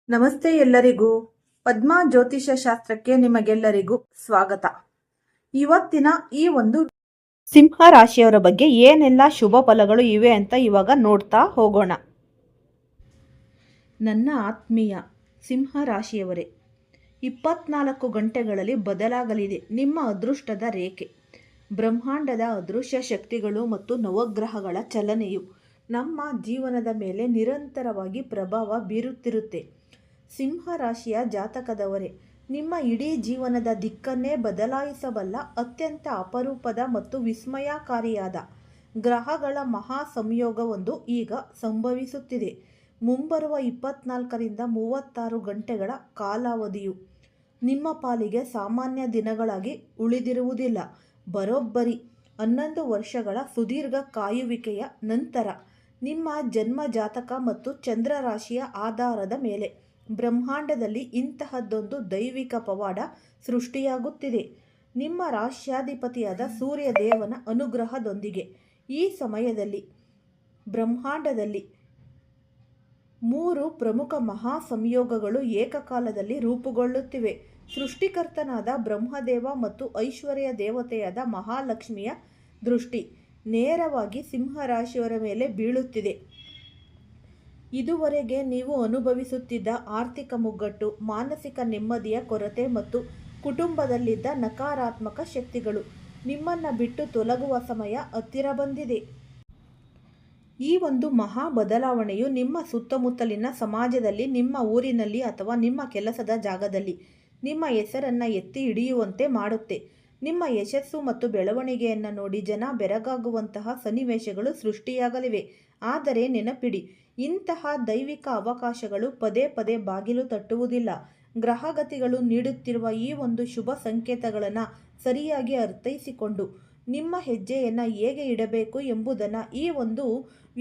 ನಮಸ್ತೆ ಎಲ್ಲರಿಗೂ. ಪದ್ಮಾ ಜ್ಯೋತಿಷ್ಯ ಶಾಸ್ತ್ರಕ್ಕೆ ನಿಮಗೆಲ್ಲರಿಗೂ ಸ್ವಾಗತ. ಇವತ್ತಿನ ಈ ಒಂದು ಸಿಂಹ ರಾಶಿಯವರ ಬಗ್ಗೆ ಏನೆಲ್ಲ ಶುಭ ಫಲಗಳು ಇವೆ ಅಂತ ಇವಾಗ ನೋಡ್ತಾ ಹೋಗೋಣ. ನನ್ನ ಆತ್ಮೀಯ ಸಿಂಹ ರಾಶಿಯವರೇ, 24 ಗಂಟೆಗಳಲ್ಲಿ ಬದಲಾಗಲಿದೆ ನಿಮ್ಮ ಅದೃಷ್ಟದ ರೇಖೆ. ಬ್ರಹ್ಮಾಂಡದ ಅದೃಶ್ಯ ಶಕ್ತಿಗಳು ಮತ್ತು ನವಗ್ರಹಗಳ ಚಲನೆಯು ನಮ್ಮ ಜೀವನದ ಮೇಲೆ ನಿರಂತರವಾಗಿ ಪ್ರಭಾವ ಬೀರುತ್ತಿರುತ್ತೆ. ಸಿಂಹ ರಾಶಿಯ ಜಾತಕದವರೇ, ನಿಮ್ಮ ಇಡೀ ಜೀವನದ ದಿಕ್ಕನ್ನೇ ಬದಲಾಯಿಸಬಲ್ಲ ಅತ್ಯಂತ ಅಪರೂಪದ ಮತ್ತು ವಿಸ್ಮಯಕಾರಿಯಾದ ಗ್ರಹಗಳ ಮಹಾ ಸಂಯೋಗವೊಂದು ಈಗ ಸಂಭವಿಸುತ್ತಿದೆ. ಮುಂಬರುವ 24ರಿಂದ 36 ಗಂಟೆಗಳ ಕಾಲಾವಧಿಯು ನಿಮ್ಮ ಪಾಲಿಗೆ ಸಾಮಾನ್ಯ ದಿನಗಳಾಗಿ ಉಳಿದಿರುವುದಿಲ್ಲ. ಬರೋಬ್ಬರಿ 11 ವರ್ಷಗಳ ಸುದೀರ್ಘ ಕಾಯುವಿಕೆಯ ನಂತರ ನಿಮ್ಮ ಜನ್ಮ ಜಾತಕ ಮತ್ತು ಚಂದ್ರ ರಾಶಿಯ ಆಧಾರದ ಮೇಲೆ ಬ್ರಹ್ಮಾಂಡದಲ್ಲಿ ಇಂತಹದ್ದೊಂದು ದೈವಿಕ ಪವಾಡ ಸೃಷ್ಟಿಯಾಗುತ್ತಿದೆ. ನಿಮ್ಮ ರಾಶ್ಯಾಧಿಪತಿಯಾದ ಸೂರ್ಯದೇವನ ಅನುಗ್ರಹದೊಂದಿಗೆ ಈ ಸಮಯದಲ್ಲಿ ಬ್ರಹ್ಮಾಂಡದಲ್ಲಿ 3 ಪ್ರಮುಖ ಮಹಾ ಸಂಯೋಗಗಳು ಏಕಕಾಲದಲ್ಲಿ ರೂಪುಗೊಳ್ಳುತ್ತಿವೆ. ಸೃಷ್ಟಿಕರ್ತನಾದ ಬ್ರಹ್ಮದೇವ ಮತ್ತು ಐಶ್ವರ್ಯ ದೇವತೆಯಾದ ಮಹಾಲಕ್ಷ್ಮಿಯ ದೃಷ್ಟಿ ನೇರವಾಗಿ ಸಿಂಹರಾಶಿಯವರ ಮೇಲೆ ಬೀಳುತ್ತಿದೆ. ಇದುವರೆಗೆ ನೀವು ಅನುಭವಿಸುತ್ತಿದ್ದ ಆರ್ಥಿಕ ಮುಗ್ಗಟ್ಟು, ಮಾನಸಿಕ ನೆಮ್ಮದಿಯ ಕೊರತೆ ಮತ್ತು ಕುಟುಂಬದಲ್ಲಿದ್ದ ನಕಾರಾತ್ಮಕ ಶಕ್ತಿಗಳು ನಿಮ್ಮನ್ನು ಬಿಟ್ಟು ತೊಲಗುವ ಸಮಯ ಹತ್ತಿರ ಬಂದಿದೆ. ಈ ಒಂದು ಮಹಾ ಬದಲಾವಣೆಯು ನಿಮ್ಮ ಸುತ್ತಮುತ್ತಲಿನ ಸಮಾಜದಲ್ಲಿ, ನಿಮ್ಮ ಊರಿನಲ್ಲಿ ಅಥವಾ ನಿಮ್ಮ ಕೆಲಸದ ಜಾಗದಲ್ಲಿ ನಿಮ್ಮ ಹೆಸರನ್ನು ಎತ್ತಿ ಹಿಡಿಯುವಂತೆ ಮಾಡುತ್ತೆ. ನಿಮ್ಮ ಯಶಸ್ಸು ಮತ್ತು ಬೆಳವಣಿಗೆಯನ್ನು ನೋಡಿ ಜನ ಬೆರಗಾಗುವಂತಹ ಸನ್ನಿವೇಶಗಳು ಸೃಷ್ಟಿಯಾಗಲಿವೆ. ಆದರೆ ನೆನಪಿಡಿ, ಇಂತಹ ದೈವಿಕ ಅವಕಾಶಗಳು ಪದೇ ಪದೇ ಬಾಗಿಲು ತಟ್ಟುವುದಿಲ್ಲ. ಗ್ರಹಗತಿಗಳು ನೀಡುತ್ತಿರುವ ಈ ಒಂದು ಶುಭ ಸಂಕೇತಗಳನ್ನು ಸರಿಯಾಗಿ ಅರ್ಥೈಸಿಕೊಂಡು ನಿಮ್ಮ ಹೆಜ್ಜೆಯನ್ನು ಹೇಗೆ ಇಡಬೇಕು ಎಂಬುದನ್ನು ಈ ಒಂದು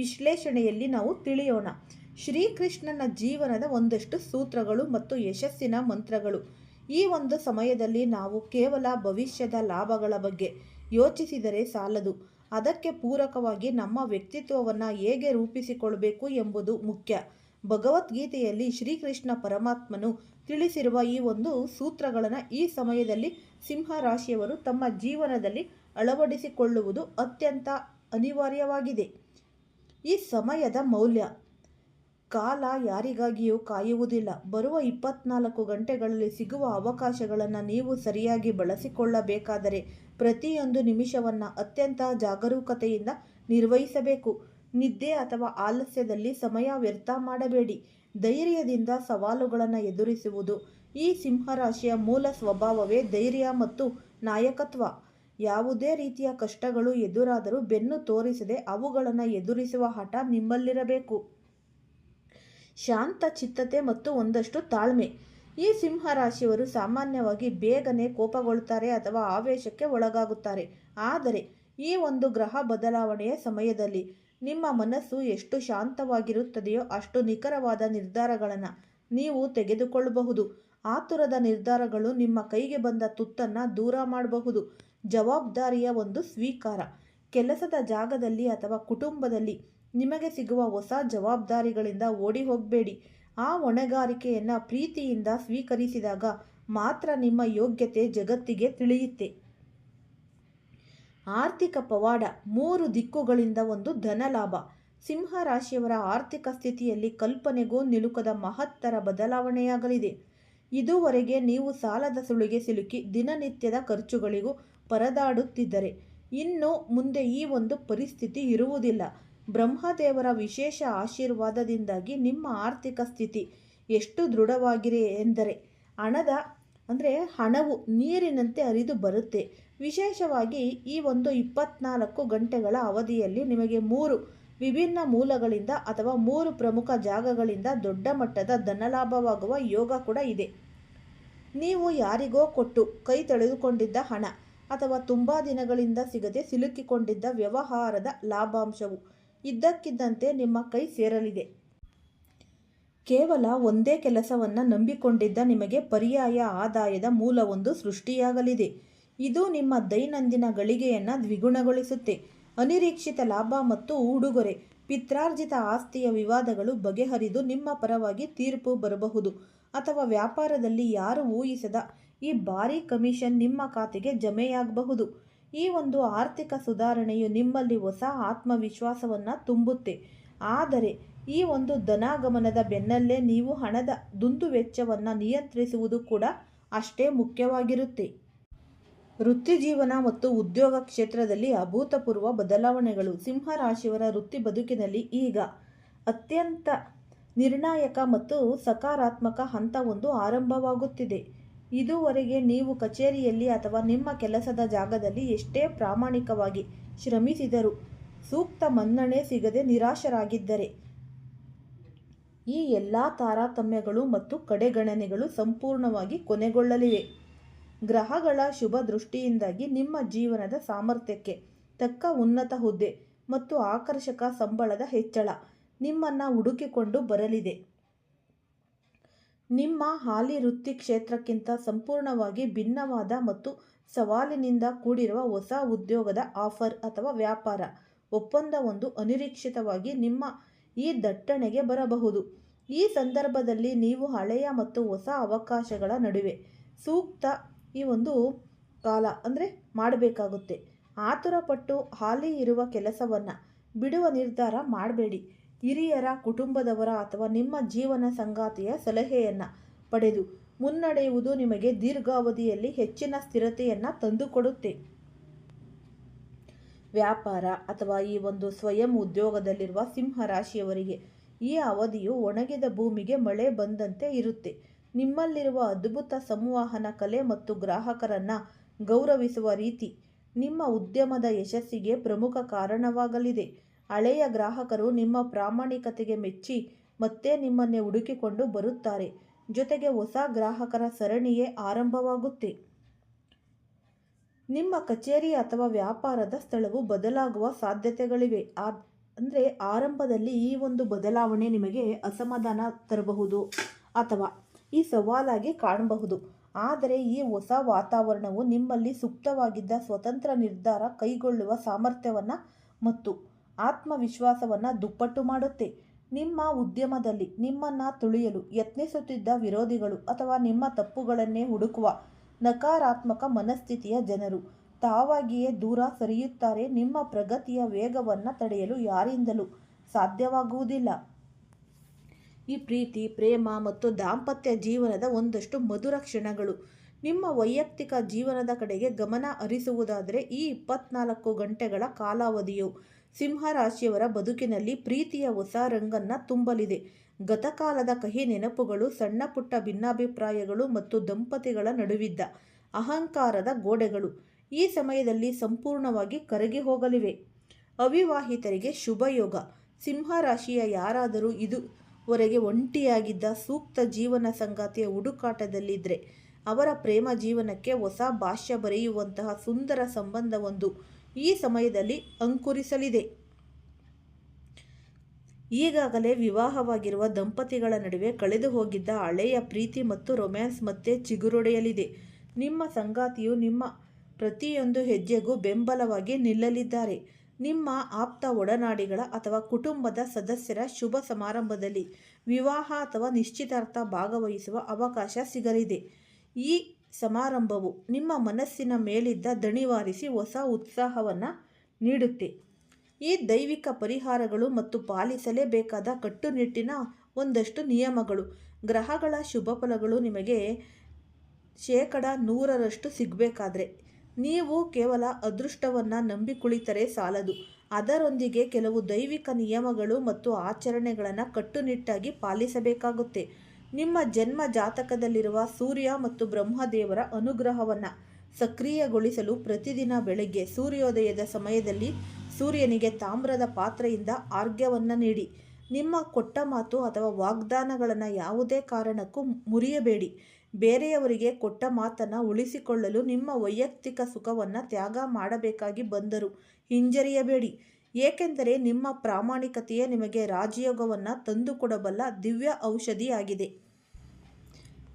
ವಿಶ್ಲೇಷಣೆಯಲ್ಲಿ ನಾವು ತಿಳಿಯೋಣ. ಶ್ರೀಕೃಷ್ಣನ ಜೀವನದ ಒಂದಷ್ಟು ಸೂತ್ರಗಳು ಮತ್ತು ಯಶಸ್ಸಿನ ಮಂತ್ರಗಳು. ಈ ಒಂದು ಸಮಯದಲ್ಲಿ ನಾವು ಕೇವಲ ಭವಿಷ್ಯದ ಲಾಭಗಳ ಬಗ್ಗೆ ಯೋಚಿಸಿದರೆ ಸಾಲದು. ಅದಕ್ಕೆ ಪೂರಕವಾಗಿ ನಮ್ಮ ವ್ಯಕ್ತಿತ್ವವನ್ನು ಹೇಗೆ ರೂಪಿಸಿಕೊಳ್ಳಬೇಕು ಎಂಬುದು ಮುಖ್ಯ. ಭಗವದ್ಗೀತೆಯಲ್ಲಿ ಶ್ರೀಕೃಷ್ಣ ಪರಮಾತ್ಮನು ತಿಳಿಸಿರುವ ಈ ಒಂದು ಸೂತ್ರಗಳನ್ನು ಈ ಸಮಯದಲ್ಲಿ ಸಿಂಹ ರಾಶಿಯವರು ತಮ್ಮ ಜೀವನದಲ್ಲಿ ಅಳವಡಿಸಿಕೊಳ್ಳುವುದು ಅತ್ಯಂತ ಅನಿವಾರ್ಯವಾಗಿದೆ. ಈ ಸಮಯದ ಮೌಲ್ಯ. ಕಾಲ ಯಾರಿಗಾಗಿಯೂ ಕಾಯುವುದಿಲ್ಲ. ಬರುವ 24 ಗಂಟೆಗಳಲ್ಲಿ ಸಿಗುವ ಅವಕಾಶಗಳನ್ನು ನೀವು ಸರಿಯಾಗಿ ಬಳಸಿಕೊಳ್ಳಬೇಕಾದರೆ ಪ್ರತಿಯೊಂದು ನಿಮಿಷವನ್ನು ಅತ್ಯಂತ ಜಾಗರೂಕತೆಯಿಂದ ನಿರ್ವಹಿಸಬೇಕು. ನಿದ್ದೆ ಅಥವಾ ಆಲಸ್ಯದಲ್ಲಿ ಸಮಯ ವ್ಯರ್ಥ ಮಾಡಬೇಡಿ. ಧೈರ್ಯದಿಂದ ಸವಾಲುಗಳನ್ನು ಎದುರಿಸುವುದು ಈ ಸಿಂಹರಾಶಿಯ ಮೂಲ ಸ್ವಭಾವವೇ. ಧೈರ್ಯ ಮತ್ತು ನಾಯಕತ್ವ. ಯಾವುದೇ ರೀತಿಯ ಕಷ್ಟಗಳು ಎದುರಾದರೂ ಬೆನ್ನು ತೋರಿಸದೆ ಅವುಗಳನ್ನು ಎದುರಿಸುವ ಹಠ ನಿಮ್ಮಲ್ಲಿರಬೇಕು. ಶಾಂತ ಚಿತ್ತತೆ ಮತ್ತು ಒಂದಷ್ಟು ತಾಳ್ಮೆ. ಈ ಸಿಂಹರಾಶಿಯವರು ಸಾಮಾನ್ಯವಾಗಿ ಬೇಗನೆ ಕೋಪಗೊಳ್ಳುತ್ತಾರೆ ಅಥವಾ ಆವೇಶಕ್ಕೆ ಒಳಗಾಗುತ್ತಾರೆ. ಆದರೆ ಈ ಒಂದು ಗ್ರಹ ಬದಲಾವಣೆಯ ಸಮಯದಲ್ಲಿ ನಿಮ್ಮ ಮನಸ್ಸು ಎಷ್ಟು ಶಾಂತವಾಗಿರುತ್ತದೆಯೋ ಅಷ್ಟು ನಿಖರವಾದ ನಿರ್ಧಾರಗಳನ್ನು ನೀವು ತೆಗೆದುಕೊಳ್ಳಬಹುದು. ಆತುರದ ನಿರ್ಧಾರಗಳು ನಿಮ್ಮ ಕೈಗೆ ಬಂದ ತುತ್ತನ್ನು ದೂರ ಮಾಡಬಹುದು. ಜವಾಬ್ದಾರಿಯ ಒಂದು ಸ್ವೀಕಾರ. ಕೆಲಸದ ಜಾಗದಲ್ಲಿ ಅಥವಾ ಕುಟುಂಬದಲ್ಲಿ ನಿಮಗೆ ಸಿಗುವ ಹೊಸ ಜವಾಬ್ದಾರಿಗಳಿಂದ ಓಡಿ ಹೋಗಬೇಡಿ. ಆ ಹೊಣೆಗಾರಿಕೆಯನ್ನು ಪ್ರೀತಿಯಿಂದ ಸ್ವೀಕರಿಸಿದಾಗ ಮಾತ್ರ ನಿಮ್ಮ ಯೋಗ್ಯತೆ ಜಗತ್ತಿಗೆ ತಿಳಿಯುತ್ತೆ. ಆರ್ಥಿಕ ಪವಾಡ. 3 ದಿಕ್ಕುಗಳಿಂದ ಒಂದು ಧನಲಾಭ. ಸಿಂಹ ರಾಶಿಯವರ ಆರ್ಥಿಕ ಸ್ಥಿತಿಯಲ್ಲಿ ಕಲ್ಪನೆಗೂ ನಿಲುಕದ ಮಹತ್ತರ ಬದಲಾವಣೆಯಾಗಲಿದೆ. ಇದುವರೆಗೆ ನೀವು ಸಾಲದ ಸುಳಿಗೆ ಸಿಲುಕಿ ದಿನನಿತ್ಯದ ಖರ್ಚುಗಳಿಗೂ ಪರದಾಡುತ್ತಿದ್ದರೆ ಇನ್ನು ಮುಂದೆ ಈ ಒಂದು ಪರಿಸ್ಥಿತಿ ಇರುವುದಿಲ್ಲ. ಬ್ರಹ್ಮದೇವರ ವಿಶೇಷ ಆಶೀರ್ವಾದದಿಂದಾಗಿ ನಿಮ್ಮ ಆರ್ಥಿಕ ಸ್ಥಿತಿ ಎಷ್ಟು ದೃಢವಾಗಿದೆ ಎಂದರೆ ಹಣವು ನೀರಿನಂತೆ ಹರಿದು ಬರುತ್ತೆ. ವಿಶೇಷವಾಗಿ ಈ ಒಂದು 24 ಗಂಟೆಗಳ ಅವಧಿಯಲ್ಲಿ ನಿಮಗೆ 3 ವಿಭಿನ್ನ ಮೂಲಗಳಿಂದ ಅಥವಾ 3 ಪ್ರಮುಖ ಜಾಗಗಳಿಂದ ದೊಡ್ಡ ಮಟ್ಟದ ಧನಲಾಭವಾಗುವ ಯೋಗ ಕೂಡ ಇದೆ. ನೀವು ಯಾರಿಗೋ ಕೊಟ್ಟು ಕೈ ತೊಳೆದುಕೊಂಡಿದ್ದ ಹಣ ಅಥವಾ ತುಂಬ ದಿನಗಳಿಂದ ಸಿಗದೆ ಸಿಲುಕಿಕೊಂಡಿದ್ದ ವ್ಯವಹಾರದ ಲಾಭಾಂಶವು ಇದ್ದಕ್ಕಿದ್ದಂತೆ ನಿಮ್ಮ ಕೈ ಸೇರಲಿದೆ. ಕೇವಲ ಒಂದೇ ಕೆಲಸವನ್ನು ನಂಬಿಕೊಂಡಿದ್ದ ನಿಮಗೆ ಪರ್ಯಾಯ ಆದಾಯದ ಮೂಲವೊಂದು ಸೃಷ್ಟಿಯಾಗಲಿದೆ. ಇದು ನಿಮ್ಮ ದೈನಂದಿನ ಗಳಿಗೆಯನ್ನು ದ್ವಿಗುಣಗೊಳಿಸುತ್ತೆ. ಅನಿರೀಕ್ಷಿತ ಲಾಭ ಮತ್ತು ಉಡುಗೊರೆ. ಪಿತ್ರಾರ್ಜಿತ ಆಸ್ತಿಯ ವಿವಾದಗಳು ಬಗೆಹರಿದು ನಿಮ್ಮ ಪರವಾಗಿ ತೀರ್ಪು ಬರಬಹುದು. ಅಥವಾ ವ್ಯಾಪಾರದಲ್ಲಿ ಯಾರು ಊಹಿಸದ ಈ ಭಾರೀ ಕಮಿಷನ್ ನಿಮ್ಮ ಖಾತೆಗೆ ಜಮೆಯಾಗಬಹುದು. ಈ ಒಂದು ಆರ್ಥಿಕ ಸುಧಾರಣೆಯು ನಿಮ್ಮಲ್ಲಿ ಹೊಸ ಆತ್ಮವಿಶ್ವಾಸವನ್ನು ತುಂಬುತ್ತೆ. ಆದರೆ ಈ ಒಂದು ಧನಾಗಮನದ ಬೆನ್ನಲ್ಲೇ ನೀವು ಹಣದ ದುಂದುವೆಚ್ಚವನ್ನು ನಿಯಂತ್ರಿಸುವುದು ಕೂಡ ಅಷ್ಟೇ ಮುಖ್ಯವಾಗಿರುತ್ತೆ. ವೃತ್ತಿಜೀವನ ಮತ್ತು ಉದ್ಯೋಗ ಕ್ಷೇತ್ರದಲ್ಲಿ ಅಭೂತಪೂರ್ವ ಬದಲಾವಣೆಗಳು. ಸಿಂಹರಾಶಿಯವರ ವೃತ್ತಿ ಬದುಕಿನಲ್ಲಿ ಈಗ ಅತ್ಯಂತ ನಿರ್ಣಾಯಕ ಮತ್ತು ಸಕಾರಾತ್ಮಕ ಹಂತವೊಂದು ಆರಂಭವಾಗುತ್ತಿದೆ. ಇದುವರೆಗೆ ನೀವು ಕಚೇರಿಯಲ್ಲಿ ಅಥವಾ ನಿಮ್ಮ ಕೆಲಸದ ಜಾಗದಲ್ಲಿ ಎಷ್ಟೇ ಪ್ರಾಮಾಣಿಕವಾಗಿ ಶ್ರಮಿಸಿದರೂ ಸೂಕ್ತ ಮನ್ನಣೆ ಸಿಗದೆ ನಿರಾಶರಾಗಿದ್ದರೆ, ಈ ಎಲ್ಲ ತಾರತಮ್ಯಗಳು ಮತ್ತು ಕಡೆಗಣನೆಗಳು ಸಂಪೂರ್ಣವಾಗಿ ಕೊನೆಗೊಳ್ಳಲಿವೆ. ಗ್ರಹಗಳ ಶುಭ ದೃಷ್ಟಿಯಿಂದಾಗಿ ನಿಮ್ಮ ಜೀವನದ ಸಾಮರ್ಥ್ಯಕ್ಕೆ ತಕ್ಕ ಉನ್ನತ ಹುದ್ದೆ ಮತ್ತು ಆಕರ್ಷಕ ಸಂಬಳದ ಹೆಚ್ಚಳ ನಿಮ್ಮನ್ನು ಹುಡುಕಿಕೊಂಡು ಬರಲಿದೆ. ನಿಮ್ಮ ಹಾಲಿ ವೃತ್ತಿ ಕ್ಷೇತ್ರಕ್ಕಿಂತ ಸಂಪೂರ್ಣವಾಗಿ ಭಿನ್ನವಾದ ಮತ್ತು ಸವಾಲಿನಿಂದ ಕೂಡಿರುವ ಹೊಸ ಉದ್ಯೋಗದ ಆಫರ್ ಅಥವಾ ವ್ಯಾಪಾರ ಒಪ್ಪಂದವೊಂದು ಅನಿರೀಕ್ಷಿತವಾಗಿ ನಿಮ್ಮ ಈ ದಟ್ಟಣೆಗೆ ಬರಬಹುದು. ಈ ಸಂದರ್ಭದಲ್ಲಿ ನೀವು ಹಳೆಯ ಮತ್ತು ಹೊಸ ಅವಕಾಶಗಳ ನಡುವೆ ಸೂಕ್ತ ಈ ಒಂದು ಕಾಲ ಮಾಡಬೇಕಾಗುತ್ತೆ. ಆತುರಪಟ್ಟು ಹಾಲಿ ಇರುವ ಕೆಲಸವನ್ನು ಬಿಡುವ ನಿರ್ಧಾರ ಮಾಡಬೇಡಿ. ಹಿರಿಯರ, ಕುಟುಂಬದವರ ಅಥವಾ ನಿಮ್ಮ ಜೀವನ ಸಂಗಾತಿಯ ಸಲಹೆಯನ್ನು ಪಡೆದು ಮುನ್ನಡೆಯುವುದು ನಿಮಗೆ ದೀರ್ಘಾವಧಿಯಲ್ಲಿ ಹೆಚ್ಚಿನ ಸ್ಥಿರತೆಯನ್ನು ತಂದುಕೊಡುತ್ತೆ. ವ್ಯಾಪಾರ ಅಥವಾ ಈ ಒಂದು ಸ್ವಯಂ ಉದ್ಯೋಗದಲ್ಲಿರುವ ಸಿಂಹರಾಶಿಯವರಿಗೆ ಈ ಅವಧಿಯು ಒಣಗಿದ ಭೂಮಿಗೆ ಮಳೆ ಬಂದಂತೆ ಇರುತ್ತೆ. ನಿಮ್ಮಲ್ಲಿರುವ ಅದ್ಭುತ ಸಂವಹನ ಕಲೆ ಮತ್ತು ಗ್ರಾಹಕರನ್ನು ಗೌರವಿಸುವ ರೀತಿ ನಿಮ್ಮ ಉದ್ಯಮದ ಯಶಸ್ಸಿಗೆ ಪ್ರಮುಖ ಕಾರಣವಾಗಲಿದೆ. ಹಳೆಯ ಗ್ರಾಹಕರು ನಿಮ್ಮ ಪ್ರಾಮಾಣಿಕತೆಗೆ ಮೆಚ್ಚಿ ಮತ್ತೆ ನಿಮ್ಮನ್ನೇ ಹುಡುಕಿಕೊಂಡು ಬರುತ್ತಾರೆ. ಜೊತೆಗೆ ಹೊಸ ಗ್ರಾಹಕರ ಸರಣಿಯೇ ಆರಂಭವಾಗುತ್ತೆ. ನಿಮ್ಮ ಕಚೇರಿ ಅಥವಾ ವ್ಯಾಪಾರದ ಸ್ಥಳವು ಬದಲಾಗುವ ಸಾಧ್ಯತೆಗಳಿವೆ. ಆರಂಭದಲ್ಲಿ ಈ ಒಂದು ಬದಲಾವಣೆ ನಿಮಗೆ ಅಸಮಾಧಾನ ತರಬಹುದು ಅಥವಾ ಈ ಸವಾಲಾಗಿ ಕಾಣಬಹುದು. ಆದರೆ ಈ ಹೊಸ ವಾತಾವರಣವು ನಿಮ್ಮಲ್ಲಿ ಸುಪ್ತವಾಗಿದ್ದ ಸ್ವತಂತ್ರ ನಿರ್ಧಾರ ಕೈಗೊಳ್ಳುವ ಸಾಮರ್ಥ್ಯವನ್ನು ಮತ್ತು ಆತ್ಮವಿಶ್ವಾಸವನ್ನು ದುಪ್ಪಟ್ಟು ಮಾಡುತ್ತೆ. ನಿಮ್ಮ ಉದ್ಯಮದಲ್ಲಿ ನಿಮ್ಮನ್ನು ತುಳಿಯಲು ಯತ್ನಿಸುತ್ತಿದ್ದ ವಿರೋಧಿಗಳು ಅಥವಾ ನಿಮ್ಮ ತಪ್ಪುಗಳನ್ನೇ ಹುಡುಕುವ ನಕಾರಾತ್ಮಕ ಮನಸ್ಥಿತಿಯ ಜನರು ತಾವಾಗಿಯೇ ದೂರ ಸರಿಯುತ್ತಾರೆ. ನಿಮ್ಮ ಪ್ರಗತಿಯ ವೇಗವನ್ನು ತಡೆಯಲು ಯಾರಿಂದಲೂ ಸಾಧ್ಯವಾಗುವುದಿಲ್ಲ. ಈ ಪ್ರೀತಿ, ಪ್ರೇಮ ಮತ್ತು ದಾಂಪತ್ಯ ಜೀವನದ ಒಂದಷ್ಟು ಮಧುರ ಕ್ಷಣಗಳು. ನಿಮ್ಮ ವೈಯಕ್ತಿಕ ಜೀವನದ ಕಡೆಗೆ ಗಮನ ಹರಿಸುವುದಾದರೆ ಈ 24 ಗಂಟೆಗಳ ಕಾಲಾವಧಿಯು ಸಿಂಹರಾಶಿಯವರ ಬದುಕಿನಲ್ಲಿ ಪ್ರೀತಿಯ ಹೊಸ ರಂಗನ್ನು ತುಂಬಲಿದೆ. ಗತಕಾಲದ ಕಹಿ ನೆನಪುಗಳು, ಸಣ್ಣ ಪುಟ್ಟ ಭಿನ್ನಾಭಿಪ್ರಾಯಗಳು ಮತ್ತು ದಂಪತಿಗಳ ನಡುವಿದ್ದ ಅಹಂಕಾರದ ಗೋಡೆಗಳು ಈ ಸಮಯದಲ್ಲಿ ಸಂಪೂರ್ಣವಾಗಿ ಕರಗಿ ಹೋಗಲಿವೆ. ಅವಿವಾಹಿತರಿಗೆ ಶುಭಯೋಗ. ಸಿಂಹರಾಶಿಯ ಯಾರಾದರೂ ಇದುವರೆಗೆ ಒಂಟಿಯಾಗಿದ್ದ ಸೂಕ್ತ ಜೀವನ ಸಂಗಾತಿಯ ಹುಡುಕಾಟದಲ್ಲಿದ್ದರೆ ಅವರ ಪ್ರೇಮ ಜೀವನಕ್ಕೆ ಹೊಸ ಭಾಷ್ಯ ಬರೆಯುವಂತಹ ಸುಂದರ ಸಂಬಂಧವೊಂದು ಈ ಸಮಯದಲ್ಲಿ ಅಂಕುರಿಸಲಿದೆ. ಈಗಾಗಲೇ ವಿವಾಹವಾಗಿರುವ ದಂಪತಿಗಳ ನಡುವೆ ಕಳೆದು ಹೋಗಿದ್ದ ಹಳೆಯ ಪ್ರೀತಿ ಮತ್ತು ರೊಮ್ಯಾನ್ಸ್ ಮತ್ತೆ ಚಿಗುರೊಡೆಯಲಿದೆ. ನಿಮ್ಮ ಸಂಗಾತಿಯು ನಿಮ್ಮ ಪ್ರತಿಯೊಂದು ಹೆಜ್ಜೆಗೂ ಬೆಂಬಲವಾಗಿ ನಿಲ್ಲಲಿದ್ದಾರೆ. ನಿಮ್ಮ ಆಪ್ತ ಒಡನಾಡಿಗಳ ಅಥವಾ ಕುಟುಂಬದ ಸದಸ್ಯರ ಶುಭ ಸಮಾರಂಭದಲ್ಲಿ ವಿವಾಹ ಅಥವಾ ನಿಶ್ಚಿತಾರ್ಥ ಭಾಗವಹಿಸುವ ಅವಕಾಶ ಸಿಗಲಿದೆ. ಈ ಸಮಾರಂಭವು ನಿಮ್ಮ ಮನಸ್ಸಿನ ಮೇಲಿದ್ದ ದಣಿವಾರಿಸಿ ಹೊಸ ಉತ್ಸಾಹವನ್ನು ನೀಡುತ್ತೆ. ಈ ದೈವಿಕ ಪರಿಹಾರಗಳು ಮತ್ತು ಪಾಲಿಸಲೇಬೇಕಾದ ಕಟ್ಟುನಿಟ್ಟಿನ ಒಂದಷ್ಟು ನಿಯಮಗಳು. ಗ್ರಹಗಳ ಶುಭ ಫಲಗಳು ನಿಮಗೆ 100% ಸಿಗಬೇಕಾದ್ರೆ ನೀವು ಕೇವಲ ಅದೃಷ್ಟವನ್ನು ನಂಬಿ ಕುಳಿತರೆ ಸಾಲದು. ಅದರೊಂದಿಗೆ ಕೆಲವು ದೈವಿಕ ನಿಯಮಗಳು ಮತ್ತು ಆಚರಣೆಗಳನ್ನು ಕಟ್ಟುನಿಟ್ಟಾಗಿ ಪಾಲಿಸಬೇಕಾಗುತ್ತೆ. ನಿಮ್ಮ ಜನ್ಮ ಜಾತಕದಲ್ಲಿರುವ ಸೂರ್ಯ ಮತ್ತು ಬ್ರಹ್ಮದೇವರ ಅನುಗ್ರಹವನ್ನು ಸಕ್ರಿಯಗೊಳಿಸಲು ಪ್ರತಿದಿನ ಬೆಳಗ್ಗೆ ಸೂರ್ಯೋದಯದ ಸಮಯದಲ್ಲಿ ಸೂರ್ಯನಿಗೆ ತಾಮ್ರದ ಪಾತ್ರೆಯಿಂದ ಅರ್ಘ್ಯವನ್ನು ನೀಡಿ. ನಿಮ್ಮ ಕೊಟ್ಟ ಮಾತು ಅಥವಾ ವಾಗ್ದಾನಗಳನ್ನು ಯಾವುದೇ ಕಾರಣಕ್ಕೂ ಮುರಿಯಬೇಡಿ. ಬೇರೆಯವರಿಗೆ ಕೊಟ್ಟ ಮಾತನ್ನು ಉಳಿಸಿಕೊಳ್ಳಲು ನಿಮ್ಮ ವೈಯಕ್ತಿಕ ಸುಖವನ್ನು ತ್ಯಾಗ ಮಾಡಬೇಕಾಗಿ ಬಂದರೂ ಹಿಂಜರಿಯಬೇಡಿ. ಏಕೆಂದರೆ ನಿಮ್ಮ ಪ್ರಾಮಾಣಿಕತೆಯೇ ನಿಮಗೆ ರಾಜಯೋಗವನ್ನು ತಂದುಕೊಡಬಲ್ಲ ದಿವ್ಯ ಔಷಧಿಯಾಗಿದೆ.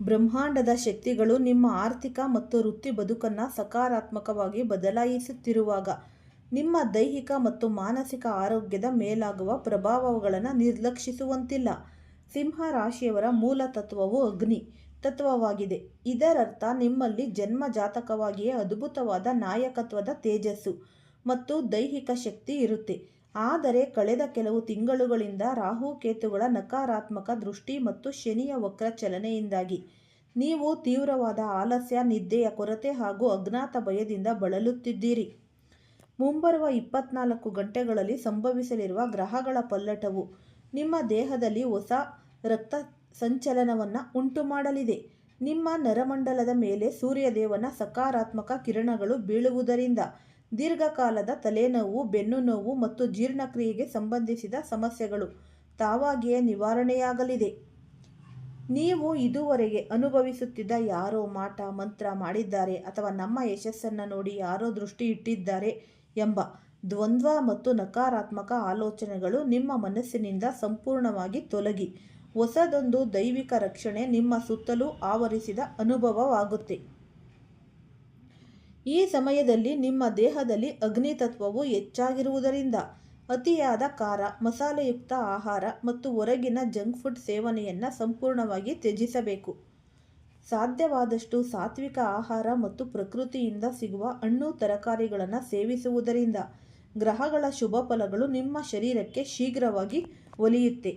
ಬ್ರಹ್ಮಾಂಡದ ಶಕ್ತಿಗಳು ನಿಮ್ಮ ಆರ್ಥಿಕ ಮತ್ತು ವೃತ್ತಿ ಬದುಕನ್ನು ಸಕಾರಾತ್ಮಕವಾಗಿ ಬದಲಾಯಿಸುತ್ತಿರುವಾಗ ನಿಮ್ಮ ದೈಹಿಕ ಮತ್ತು ಮಾನಸಿಕ ಆರೋಗ್ಯದ ಮೇಲಾಗುವ ಪ್ರಭಾವಗಳನ್ನು ನಿರ್ಲಕ್ಷಿಸುವಂತಿಲ್ಲ. ಸಿಂಹ ರಾಶಿಯವರ ಮೂಲ ತತ್ವವು ಅಗ್ನಿ ತತ್ವವಾಗಿದೆ. ಇದರರ್ಥ ನಿಮ್ಮಲ್ಲಿ ಜನ್ಮ ಜಾತಕವಾಗಿಯೇ ಅದ್ಭುತವಾದ ನಾಯಕತ್ವದ ತೇಜಸ್ಸು ಮತ್ತು ದೈಹಿಕ ಶಕ್ತಿ ಇರುತ್ತೆ. ಆದರೆ ಕಳೆದ ಕೆಲವು ತಿಂಗಳುಗಳಿಂದ ರಾಹುಕೇತುಗಳ ನಕಾರಾತ್ಮಕ ದೃಷ್ಟಿ ಮತ್ತು ಶನಿಯ ವಕ್ರ ಚಲನೆಯಿಂದಾಗಿ ನೀವು ತೀವ್ರವಾದ ಆಲಸ್ಯ, ನಿದ್ದೆಯ ಕೊರತೆ ಹಾಗೂ ಅಜ್ಞಾತ ಭಯದಿಂದ ಬಳಲುತ್ತಿದ್ದೀರಿ. ಮುಂಬರುವ 24 ಗಂಟೆಗಳಲ್ಲಿ ಸಂಭವಿಸಲಿರುವ ಗ್ರಹಗಳ ಪಲ್ಲಟವು ನಿಮ್ಮ ದೇಹದಲ್ಲಿ ಹೊಸ ರಕ್ತ ಸಂಚಲನವನ್ನು ಉಂಟು ಮಾಡಲಿದೆ. ನಿಮ್ಮ ನರಮಂಡಲದ ಮೇಲೆ ಸೂರ್ಯದೇವನ ಸಕಾರಾತ್ಮಕ ಕಿರಣಗಳು ಬೀಳುವುದರಿಂದ ದೀರ್ಘಕಾಲದ ತಲೆನೋವು, ಬೆನ್ನು ನೋವು ಮತ್ತು ಜೀರ್ಣಕ್ರಿಯೆಗೆ ಸಂಬಂಧಿಸಿದ ಸಮಸ್ಯೆಗಳು ತಾವಾಗಿಯೇ ನಿವಾರಣೆಯಾಗಲಿದೆ. ನೀವು ಇದುವರೆಗೆ ಅನುಭವಿಸುತ್ತಿದ್ದ ಯಾರೋ ಮಾಟ ಮಂತ್ರ ಮಾಡಿದ್ದಾರೆ ಅಥವಾ ನಮ್ಮ ಯಶಸ್ಸನ್ನು ನೋಡಿ ಯಾರೋ ದೃಷ್ಟಿ ಇಟ್ಟಿದ್ದಾರೆ ಎಂಬ ದ್ವಂದ್ವ ಮತ್ತು ನಕಾರಾತ್ಮಕ ಆಲೋಚನೆಗಳು ನಿಮ್ಮ ಮನಸ್ಸಿನಿಂದ ಸಂಪೂರ್ಣವಾಗಿ ತೊಲಗಿ ಹೊಸದೊಂದು ದೈವಿಕ ರಕ್ಷಣೆ ನಿಮ್ಮ ಸುತ್ತಲೂ ಆವರಿಸಿದ ಅನುಭವವಾಗುತ್ತೆ. ಈ ಸಮಯದಲ್ಲಿ ನಿಮ್ಮ ದೇಹದಲ್ಲಿ ಅಗ್ನಿ ತತ್ವವು ಹೆಚ್ಚಾಗಿರುವುದರಿಂದ ಅತಿಯಾದ ಖಾರ, ಮಸಾಲೆಯುಕ್ತ ಆಹಾರ ಮತ್ತು ಹೊರಗಿನ ಜಂಕ್ ಫುಡ್ ಸೇವನೆಯನ್ನು ಸಂಪೂರ್ಣವಾಗಿ ತ್ಯಜಿಸಬೇಕು. ಸಾಧ್ಯವಾದಷ್ಟು ಸಾತ್ವಿಕ ಆಹಾರ ಮತ್ತು ಪ್ರಕೃತಿಯಿಂದ ಸಿಗುವ ಹಣ್ಣು ತರಕಾರಿಗಳನ್ನು ಸೇವಿಸುವುದರಿಂದ ಗ್ರಹಗಳ ಶುಭ ಫಲಗಳು ನಿಮ್ಮ ಶರೀರಕ್ಕೆ ಶೀಘ್ರವಾಗಿ ಒಲಿಯುತ್ತೆ.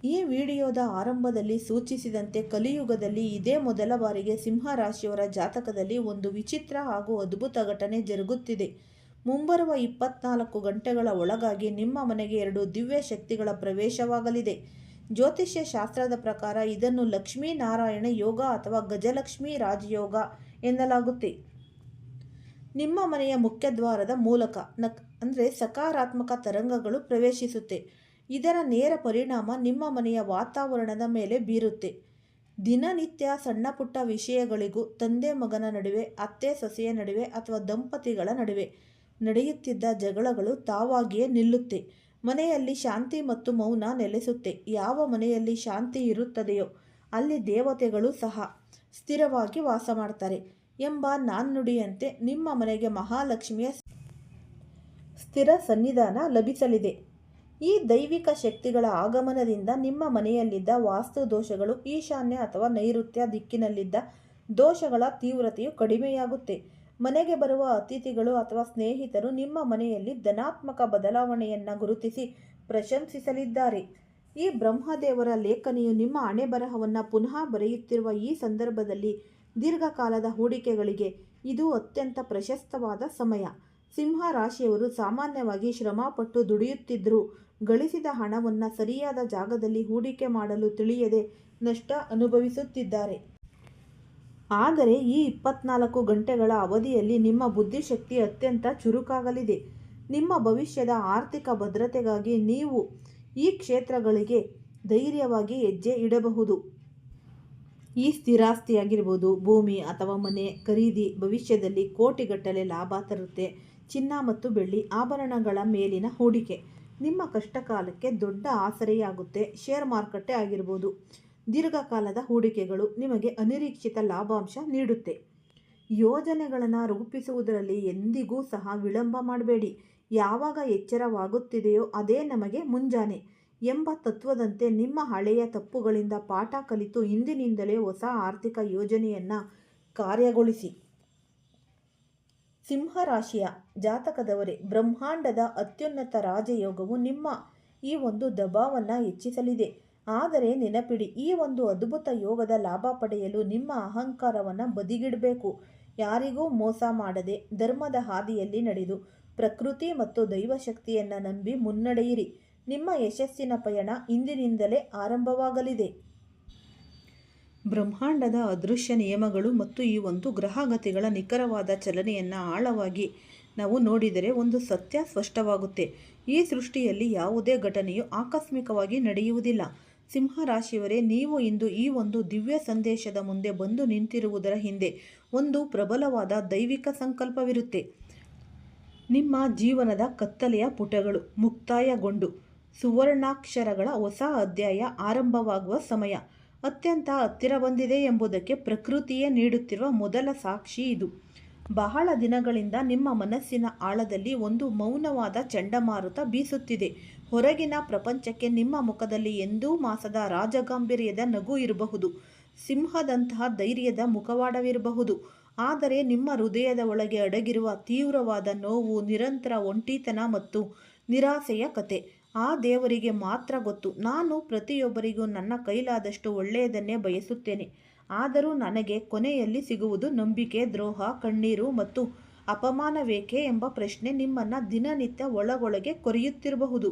ಈ ವಿಡಿಯೋದ ಆರಂಭದಲ್ಲಿ ಸೂಚಿಸಿದಂತೆ ಕಲಿಯುಗದಲ್ಲಿ ಇದೇ ಮೊದಲ ಬಾರಿಗೆ ಸಿಂಹ ರಾಶಿಯವರ ಜಾತಕದಲ್ಲಿ ಒಂದು ವಿಚಿತ್ರ ಹಾಗೂ ಅದ್ಭುತ ಘಟನೆ ಜರುಗುತ್ತಿದೆ. ಮುಂಬರುವ 24 ಗಂಟೆಗಳ ಒಳಗಾಗಿ ನಿಮ್ಮ ಮನೆಗೆ 2 ದಿವ್ಯ ಶಕ್ತಿಗಳ ಪ್ರವೇಶವಾಗಲಿದೆ. ಜ್ಯೋತಿಷ್ಯ ಶಾಸ್ತ್ರದ ಪ್ರಕಾರ ಇದನ್ನು ಲಕ್ಷ್ಮೀನಾರಾಯಣ ಯೋಗ ಅಥವಾ ಗಜಲಕ್ಷ್ಮಿ ರಾಜಯೋಗ ಎನ್ನಲಾಗುತ್ತೆ. ನಿಮ್ಮ ಮನೆಯ ಮುಖ್ಯದ್ವಾರದ ಮೂಲಕ ಸಕಾರಾತ್ಮಕ ತರಂಗಗಳು ಪ್ರವೇಶಿಸುತ್ತೆ. ಇದರ ನೇರ ಪರಿಣಾಮ ನಿಮ್ಮ ಮನೆಯ ವಾತಾವರಣದ ಮೇಲೆ ಬೀರುತ್ತೆ. ದಿನನಿತ್ಯ ಸಣ್ಣ ಪುಟ್ಟ ವಿಷಯಗಳಿಗೂ ತಂದೆ ಮಗನ ನಡುವೆ, ಅತ್ತೆ ಸೊಸೆಯ ನಡುವೆ ಅಥವಾ ದಂಪತಿಗಳ ನಡುವೆ ನಡೆಯುತ್ತಿದ್ದ ಜಗಳಗಳು ತಾವಾಗಿಯೇ ನಿಲ್ಲುತ್ತೆ. ಮನೆಯಲ್ಲಿ ಶಾಂತಿ ಮತ್ತು ಮೌನ ನೆಲೆಸುತ್ತೆ. ಯಾವ ಮನೆಯಲ್ಲಿ ಶಾಂತಿ ಇರುತ್ತದೆಯೋ ಅಲ್ಲಿ ದೇವತೆಗಳು ಸಹ ಸ್ಥಿರವಾಗಿ ವಾಸ ಮಾಡ್ತಾರೆ ಎಂಬ ನಾಣ್ಣುಡಿಯಂತೆ ನಿಮ್ಮ ಮನೆಗೆ ಮಹಾಲಕ್ಷ್ಮಿಯ ಸ್ಥಿರ ಸನ್ನಿಧಾನ ಲಭಿಸಲಿದೆ. ಈ ದೈವಿಕ ಶಕ್ತಿಗಳ ಆಗಮನದಿಂದ ನಿಮ್ಮ ಮನೆಯಲ್ಲಿದ್ದ ವಾಸ್ತು ದೋಷಗಳು, ಈಶಾನ್ಯ ಅಥವಾ ನೈಋತ್ಯ ದಿಕ್ಕಿನಲ್ಲಿದ್ದ ದೋಷಗಳ ತೀವ್ರತೆಯು ಕಡಿಮೆಯಾಗುತ್ತೆ. ಮನೆಗೆ ಬರುವ ಅತಿಥಿಗಳು ಅಥವಾ ಸ್ನೇಹಿತರು ನಿಮ್ಮ ಮನೆಯಲ್ಲಿ ಧನಾತ್ಮಕ ಬದಲಾವಣೆಯನ್ನು ಗುರುತಿಸಿ ಪ್ರಶಂಸಿಸಲಿದ್ದಾರೆ. ಈ ಬ್ರಹ್ಮದೇವರ ಲೇಖನಿಯು ನಿಮ್ಮ ಹಣೆಬರಹವನ್ನು ಪುನಃ ಬರೆಯುತ್ತಿರುವ ಈ ಸಂದರ್ಭದಲ್ಲಿ ದೀರ್ಘಕಾಲದ ಹೂಡಿಕೆಗಳಿಗೆ ಇದು ಅತ್ಯಂತ ಪ್ರಶಸ್ತವಾದ ಸಮಯ. ಸಿಂಹ ರಾಶಿಯವರು ಸಾಮಾನ್ಯವಾಗಿ ಶ್ರಮಪಟ್ಟು ದುಡಿಯುತ್ತಿದ್ದರೂ ಗಳಿಸಿದ ಹಣವನ್ನು ಸರಿಯಾದ ಜಾಗದಲ್ಲಿ ಹೂಡಿಕೆ ಮಾಡಲು ತಿಳಿಯದೆ ನಷ್ಟ ಅನುಭವಿಸುತ್ತಿದ್ದಾರೆ. ಆದರೆ ಈ 24 ಗಂಟೆಗಳ ಅವಧಿಯಲ್ಲಿ ನಿಮ್ಮ ಬುದ್ಧಿಶಕ್ತಿ ಅತ್ಯಂತ ಚುರುಕಾಗಲಿದೆ. ನಿಮ್ಮ ಭವಿಷ್ಯದ ಆರ್ಥಿಕ ಭದ್ರತೆಗಾಗಿ ನೀವು ಈ ಕ್ಷೇತ್ರಗಳಿಗೆ ಧೈರ್ಯವಾಗಿ ಹೆಜ್ಜೆ ಇಡಬಹುದು. ಈ ಸ್ಥಿರಾಸ್ತಿಯಾಗಿರ್ಬೋದು, ಭೂಮಿ ಅಥವಾ ಮನೆ ಖರೀದಿ ಭವಿಷ್ಯದಲ್ಲಿ ಕೋಟಿಗಟ್ಟಲೆ ಲಾಭ ತರುತ್ತೆ. ಚಿನ್ನ ಮತ್ತು ಬೆಳ್ಳಿ ಆಭರಣಗಳ ಮೇಲಿನ ಹೂಡಿಕೆ ನಿಮ್ಮ ಕಷ್ಟಕಾಲಕ್ಕೆ ದೊಡ್ಡ ಆಸರೆಯಾಗುತ್ತೆ. ಶೇರ್ ಮಾರುಕಟ್ಟೆ ಆಗಿರ್ಬೋದು, ದೀರ್ಘಕಾಲದ ಹೂಡಿಕೆಗಳು ನಿಮಗೆ ಅನಿರೀಕ್ಷಿತ ಲಾಭಾಂಶ ನೀಡುತ್ತೆ. ಯೋಜನೆಗಳನ್ನು ರೂಪಿಸುವುದರಲ್ಲಿ ಎಂದಿಗೂ ಸಹ ವಿಳಂಬ ಮಾಡಬೇಡಿ. ಯಾವಾಗ ಎಚ್ಚರವಾಗುತ್ತಿದೆಯೋ ಅದೇ ನಮಗೆ ಮುಂಜಾನೆ ಎಂಬ ತತ್ವದಂತೆ ನಿಮ್ಮ ಹಳೆಯ ತಪ್ಪುಗಳಿಂದ ಪಾಠ ಕಲಿತು ಇಂದಿನಿಂದಲೇ ಹೊಸ ಆರ್ಥಿಕ ಯೋಜನೆಯನ್ನು ಕಾರ್ಯಗೊಳಿಸಿ. ಸಿಂಹರಾಶಿಯ ಜಾತಕದವರೇ, ಬ್ರಹ್ಮಾಂಡದ ಅತ್ಯುನ್ನತ ರಾಜಯೋಗವು ನಿಮ್ಮ ಈ ಒಂದು ದಬಾವನ್ನು ಹೆಚ್ಚಿಸಲಿದೆ. ಆದರೆ ನೆನಪಿಡಿ, ಈ ಒಂದು ಅದ್ಭುತ ಯೋಗದ ಲಾಭ ಪಡೆಯಲು ನಿಮ್ಮ ಅಹಂಕಾರವನ್ನು ಬದಿಗಿಡಬೇಕು. ಯಾರಿಗೂ ಮೋಸ ಮಾಡದೆ ಧರ್ಮದ ಹಾದಿಯಲ್ಲಿ ನಡೆದು ಪ್ರಕೃತಿ ಮತ್ತು ದೈವಶಕ್ತಿಯನ್ನು ನಂಬಿ ಮುನ್ನಡೆಯಿರಿ. ನಿಮ್ಮ ಯಶಸ್ಸಿನ ಪಯಣ ಇಂದಿನಿಂದಲೇ ಆರಂಭವಾಗಲಿದೆ. ಬ್ರಹ್ಮಾಂಡದ ಅದೃಶ್ಯ ನಿಯಮಗಳು ಮತ್ತು ಈ ಒಂದು ಗ್ರಹಗತಿಗಳ ನಿಖರವಾದ ಚಲನೆಯನ್ನು ಆಳವಾಗಿ ನಾವು ನೋಡಿದರೆ ಒಂದು ಸತ್ಯ ಸ್ಪಷ್ಟವಾಗುತ್ತೆ. ಈ ಸೃಷ್ಟಿಯಲ್ಲಿ ಯಾವುದೇ ಘಟನೆಯು ಆಕಸ್ಮಿಕವಾಗಿ ನಡೆಯುವುದಿಲ್ಲ. ಸಿಂಹರಾಶಿಯವರೇ, ನೀವು ಇಂದು ಈ ಒಂದು ದಿವ್ಯ ಸಂದೇಶದ ಮುಂದೆ ಬಂದು ನಿಂತಿರುವುದರ ಹಿಂದೆ ಒಂದು ಪ್ರಬಲವಾದ ದೈವಿಕ ಸಂಕಲ್ಪವಿರುತ್ತೆ. ನಿಮ್ಮ ಜೀವನದ ಕತ್ತಲೆಯ ಪುಟಗಳು ಮುಕ್ತಾಯಗೊಂಡು ಸುವರ್ಣಾಕ್ಷರಗಳ ಹೊಸ ಅಧ್ಯಾಯ ಆರಂಭವಾಗುವ ಸಮಯ ಅತ್ಯಂತ ಹತ್ತಿರ ಬಂದಿದೆ ಎಂಬುದಕ್ಕೆ ಪ್ರಕೃತಿಯೇ ನೀಡುತ್ತಿರುವ ಮೊದಲ ಸಾಕ್ಷಿ ಇದು. ಬಹಳ ದಿನಗಳಿಂದ ನಿಮ್ಮ ಮನಸ್ಸಿನ ಆಳದಲ್ಲಿ ಒಂದು ಮೌನವಾದ ಚಂಡಮಾರುತ ಬೀಸುತ್ತಿದೆ. ಹೊರಗಿನ ಪ್ರಪಂಚಕ್ಕೆ ನಿಮ್ಮ ಮುಖದಲ್ಲಿ ಎಂದೂ ಮಾಸದ ರಾಜಗಾಂಭೀರ್ಯದ ನಗು ಇರಬಹುದು, ಸಿಂಹದಂತಹ ಧೈರ್ಯದ ಮುಖವಾಡವಿರಬಹುದು. ಆದರೆ ನಿಮ್ಮ ಹೃದಯದ ಒಳಗೆ ಅಡಗಿರುವ ತೀವ್ರವಾದ ನೋವು, ನಿರಂತರ ಒಂಟಿತನ ಮತ್ತು ನಿರಾಸೆಯ ಕತೆ ಆ ದೇವರಿಗೆ ಮಾತ್ರ ಗೊತ್ತು. ನಾನು ಪ್ರತಿಯೊಬ್ಬರಿಗೂ ನನ್ನ ಕೈಲಾದಷ್ಟು ಒಳ್ಳೆಯದನ್ನೇ ಬಯಸುತ್ತೇನೆ. ಆದರೂ ನನಗೆ ಕೊನೆಯಲ್ಲಿ ಸಿಗುವುದು ನಂಬಿಕೆ, ದ್ರೋಹ, ಕಣ್ಣೀರು ಮತ್ತು ಅಪಮಾನವೇಕೆ ಎಂಬ ಪ್ರಶ್ನೆ ನಿಮ್ಮನ್ನು ದಿನನಿತ್ಯ ಒಳಗೊಳಗೆ ಕೊರೆಯುತ್ತಿರಬಹುದು.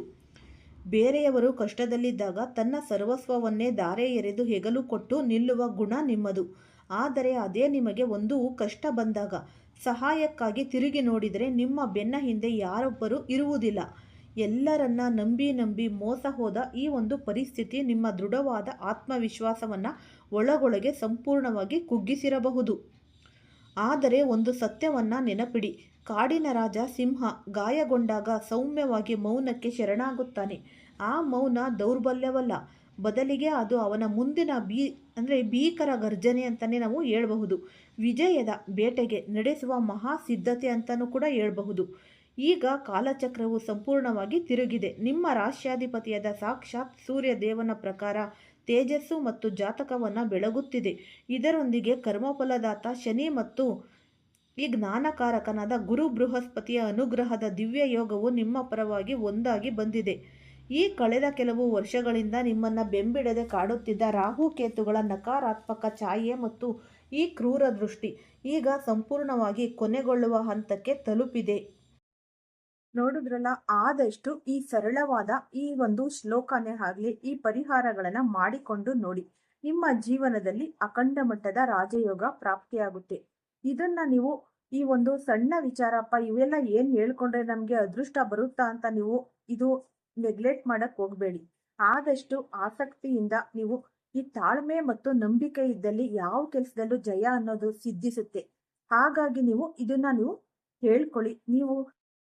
ಬೇರೆಯವರು ಕಷ್ಟದಲ್ಲಿದ್ದಾಗ ತನ್ನ ಸರ್ವಸ್ವವನ್ನೇ ಧಾರೆ ಎರೆದು ಹೆಗಲು ಕೊಟ್ಟು ನಿಲ್ಲುವ ಗುಣ ನಿಮ್ಮದು. ಆದರೆ ಅದೇ ನಿಮಗೆ ಒಂದು ಕಷ್ಟ ಬಂದಾಗ ಸಹಾಯಕ್ಕಾಗಿ ತಿರುಗಿ ನೋಡಿದರೆ ನಿಮ್ಮ ಬೆನ್ನ ಹಿಂದೆ ಯಾರೊಬ್ಬರೂ ಇರುವುದಿಲ್ಲ. ಎಲ್ಲರನ್ನ ನಂಬಿ ನಂಬಿ ಮೋಸ ಹೋದ ಈ ಒಂದು ಪರಿಸ್ಥಿತಿ ನಿಮ್ಮ ದೃಢವಾದ ಆತ್ಮವಿಶ್ವಾಸವನ್ನು ಒಳಗೊಳಗೆ ಸಂಪೂರ್ಣವಾಗಿ ಕುಗ್ಗಿಸಿರಬಹುದು. ಆದರೆ ಒಂದು ಸತ್ಯವನ್ನು ನೆನಪಿಡಿ, ಕಾಡಿನ ರಾಜ ಸಿಂಹ ಗಾಯಗೊಂಡಾಗ ಸೌಮ್ಯವಾಗಿ ಮೌನಕ್ಕೆ ಶರಣಾಗುತ್ತಾನೆ. ಆ ಮೌನ ದೌರ್ಬಲ್ಯವಲ್ಲ, ಬದಲಿಗೆ ಅದು ಅವನ ಮುಂದಿನ ಭೀಕರ ಗರ್ಜನೆ ಅಂತಲೇ ನಾವು ಹೇಳಬಹುದು. ವಿಜಯದ ಬೇಟೆಗೆ ನಡೆಸುವ ಮಹಾ ಸಿದ್ಧತೆ ಅಂತಲೂ ಕೂಡ ಹೇಳಬಹುದು. ಈಗ ಕಾಲಚಕ್ರವು ಸಂಪೂರ್ಣವಾಗಿ ತಿರುಗಿದೆ. ನಿಮ್ಮ ರಾಶ್ಯಾಧಿಪತಿಯಾದ ಸಾಕ್ಷಾತ್ ಸೂರ್ಯ ದೇವನ ಪ್ರಕಾರ ತೇಜಸ್ಸು ಮತ್ತು ಜಾತಕವನ್ನು ಬೆಳಗುತ್ತಿದೆ. ಇದರೊಂದಿಗೆ ಕರ್ಮಫಲದಾತ ಶನಿ ಮತ್ತು ಈ ಜ್ಞಾನಕಾರಕನಾದ ಗುರು ಬೃಹಸ್ಪತಿಯ ಅನುಗ್ರಹದ ದಿವ್ಯ ಯೋಗವು ನಿಮ್ಮ ಪರವಾಗಿ ಒಂದಾಗಿ ಬಂದಿದೆ. ಈ ಕಳೆದ ಕೆಲವು ವರ್ಷಗಳಿಂದ ನಿಮ್ಮನ್ನು ಬೆಂಬಿಡದೆ ಕಾಡುತ್ತಿದ್ದ ರಾಹುಕೇತುಗಳ ನಕಾರಾತ್ಮಕ ಛಾಯೆ ಮತ್ತು ಈ ಕ್ರೂರ ದೃಷ್ಟಿ ಈಗ ಸಂಪೂರ್ಣವಾಗಿ ಕೊನೆಗೊಳ್ಳುವ ಹಂತಕ್ಕೆ ತಲುಪಿದೆ. ನೋಡಿದ್ರಲ್ಲ, ಆದಷ್ಟು ಈ ಸರಳವಾದ ಈ ಒಂದು ಶ್ಲೋಕನೇ ಆಗಲಿ, ಈ ಪರಿಹಾರಗಳನ್ನು ಮಾಡಿಕೊಂಡು ನೋಡಿ. ನಿಮ್ಮ ಜೀವನದಲ್ಲಿ ಅಖಂಡ ಮಟ್ಟದ ರಾಜಯೋಗ ಪ್ರಾಪ್ತಿಯಾಗುತ್ತೆ. ಇದನ್ನ ನೀವು ಈ ಒಂದು ಸಣ್ಣ ವಿಚಾರಪ್ಪ, ಇವೆಲ್ಲ ಏನು ಹೇಳ್ಕೊಂಡ್ರೆ ನಮಗೆ ಅದೃಷ್ಟ ಬರುತ್ತಾ ಅಂತ ನೀವು ಇದು ನೆಗ್ಲೆಕ್ಟ್ ಮಾಡಕ್ ಹೋಗಬೇಡಿ. ಆದಷ್ಟು ಆಸಕ್ತಿಯಿಂದ ನೀವು ಈ ತಾಳ್ಮೆ ಮತ್ತು ನಂಬಿಕೆ ಇದ್ದಲ್ಲಿ ಯಾವ ಕೆಲಸದಲ್ಲೂ ಜಯ ಅನ್ನೋದು ಸಿದ್ಧಿಸುತ್ತೆ. ಹಾಗಾಗಿ ಇದನ್ನ ನೀವು ಹೇಳ್ಕೊಳ್ಳಿ. ನೀವು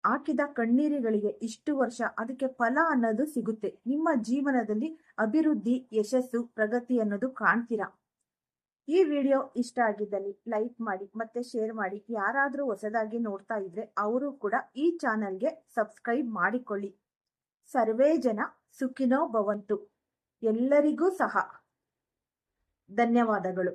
ಹಾಕಿದ ಕಣ್ಣೀರುಗಳಿಗೆ ಇಷ್ಟು ವರ್ಷ ಅದಕ್ಕೆ ಫಲ ಅನ್ನೋದು ಸಿಗುತ್ತೆ. ನಿಮ್ಮ ಜೀವನದಲ್ಲಿ ಅಭಿವೃದ್ಧಿ, ಯಶಸ್ಸು, ಪ್ರಗತಿ ಅನ್ನೋದು ಕಾಣ್ತೀರಾ. ಈ ವಿಡಿಯೋ ಇಷ್ಟ ಆಗಿದ್ದಲ್ಲಿ ಲೈಕ್ ಮಾಡಿ ಮತ್ತೆ ಶೇರ್ ಮಾಡಿ. ಯಾರಾದರೂ ಹೊಸದಾಗಿ ನೋಡ್ತಾ ಇದ್ರೆ ಅವರು ಕೂಡ ಈ ಚಾನಲ್ಗೆ ಸಬ್ಸ್ಕ್ರೈಬ್ ಮಾಡಿಕೊಳ್ಳಿ. ಸರ್ವೇ ಜನ ಸುಖಿನೋ ಭವಂತು. ಎಲ್ಲರಿಗೂ ಸಹ ಧನ್ಯವಾದಗಳು.